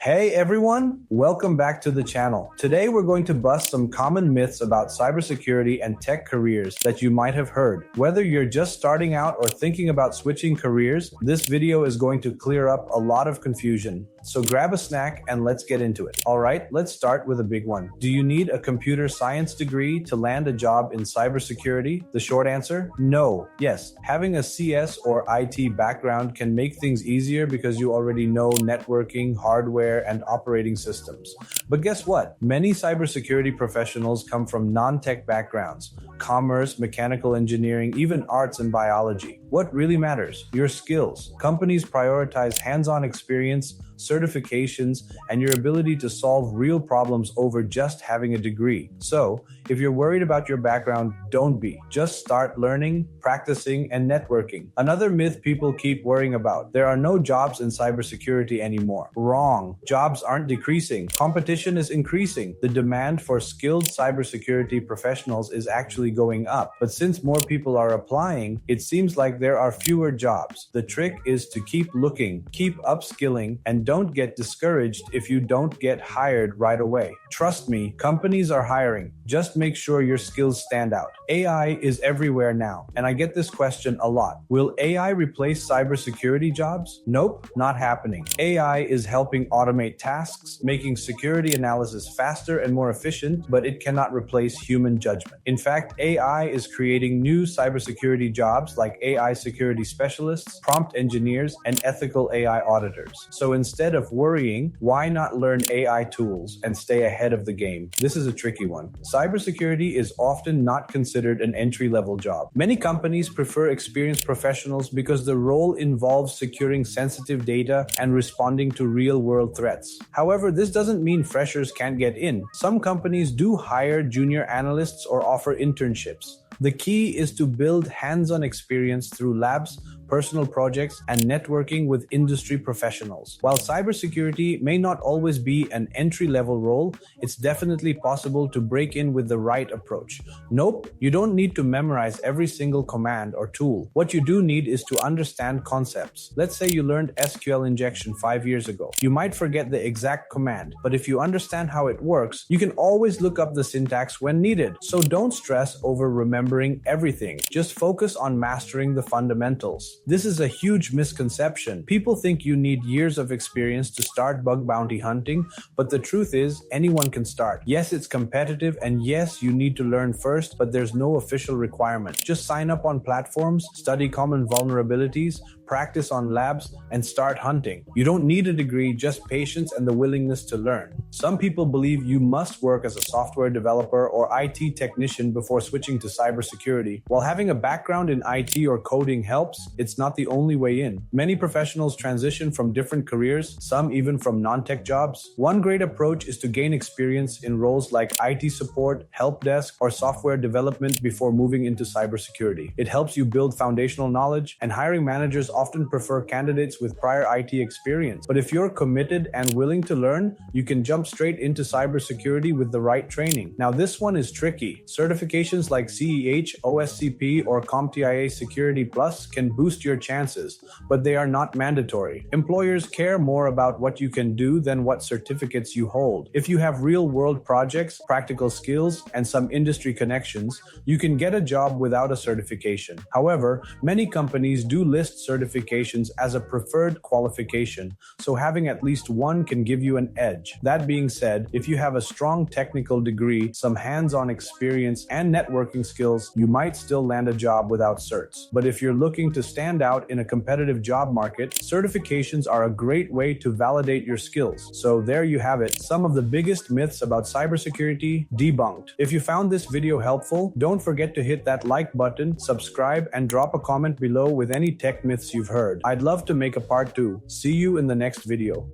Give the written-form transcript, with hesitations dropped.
Hey everyone, welcome back to the channel. Today we're going to bust some common myths about cybersecurity and tech careers that you might have heard. Whether you're just starting out or thinking about switching careers, this video is going to clear up a lot of confusion. So grab a snack and let's get into it. Alright, let's start with a big one. Do you need a computer science degree to land a job in cybersecurity? The short answer? No. Yes, having a CS or IT background can make things easier because you already know networking, hardware, and operating systems. But guess what? Many cybersecurity professionals come from non-tech backgrounds: commerce, mechanical engineering, even arts and biology. What really matters? Your skills. Companies prioritize hands-on experience, certifications, and your ability to solve real problems over just having a degree. So, if you're worried about your background, don't be. Just start learning, practicing, and networking. Another myth people keep worrying about: there are no jobs in cybersecurity anymore. Wrong. Jobs aren't decreasing. Competition is increasing. The demand for skilled cybersecurity professionals is actually going up. But since more people are applying, it seems like there are fewer jobs. The trick is to keep looking, keep upskilling, and don't get discouraged if you don't get hired right away. Trust me, companies are hiring. Just make sure your skills stand out. AI is everywhere now, and I get this question a lot. Will AI replace cybersecurity jobs? Nope, not happening. AI is helping automate tasks, making security analysis faster and more efficient, but it cannot replace human judgment. In fact, AI is creating new cybersecurity jobs like AI security specialists, prompt engineers, and ethical AI auditors. So instead of worrying, why not learn AI tools and stay ahead of the game? This is a tricky one. Cybersecurity is often not considered an entry-level job. Many companies prefer experienced professionals because the role involves securing sensitive data and responding to real-world threats. However, this doesn't mean freshers can't get in. Some companies do hire junior analysts or offer internships. The key is to build hands-on experience through labs, personal projects, and networking with industry professionals. While cybersecurity may not always be an entry-level role, it's definitely possible to break in with the right approach. Nope, you don't need to memorize every single command or tool. What you do need is to understand concepts. Let's say you learned SQL injection 5 years ago. You might forget the exact command, but if you understand how it works, you can always look up the syntax when needed. So don't stress over remembering everything. Just focus on mastering the fundamentals. This is a huge misconception. People think you need years of experience to start bug bounty hunting, but the truth is, anyone can start. Yes, it's competitive, and yes, you need to learn first, but there's no official requirement. Just sign up on platforms, study common vulnerabilities, practice on labs, and start hunting. You don't need a degree, just patience and the willingness to learn. Some people believe you must work as a software developer or IT technician before switching to cybersecurity. While having a background in IT or coding helps, it's not the only way in. Many professionals transition from different careers, some even from non-tech jobs. One great approach is to gain experience in roles like IT support, help desk, or software development before moving into cybersecurity. It helps you build foundational knowledge, and hiring managers often prefer candidates with prior IT experience. But if you're committed and willing to learn, you can jump straight into cybersecurity with the right training. Now, this one is tricky. Certifications like CEH, OSCP, or CompTIA Security Plus can boost your chances, but they are not mandatory. Employers care more about what you can do than what certificates you hold. If you have real-world projects, practical skills, and some industry connections, you can get a job without a certification. However, many companies do list certifications as a preferred qualification, so having at least one can give you an edge. That being said, if you have a strong technical degree, some hands-on experience, and networking skills, you might still land a job without certs. But if you're looking to stand out in a competitive job market, certifications are a great way to validate your skills. So there you have it, some of the biggest myths about cybersecurity debunked. If you found this video helpful, don't forget to hit that like button, subscribe, and drop a comment below with any tech myths you've heard. I'd love to make a part 2. See you in the next video.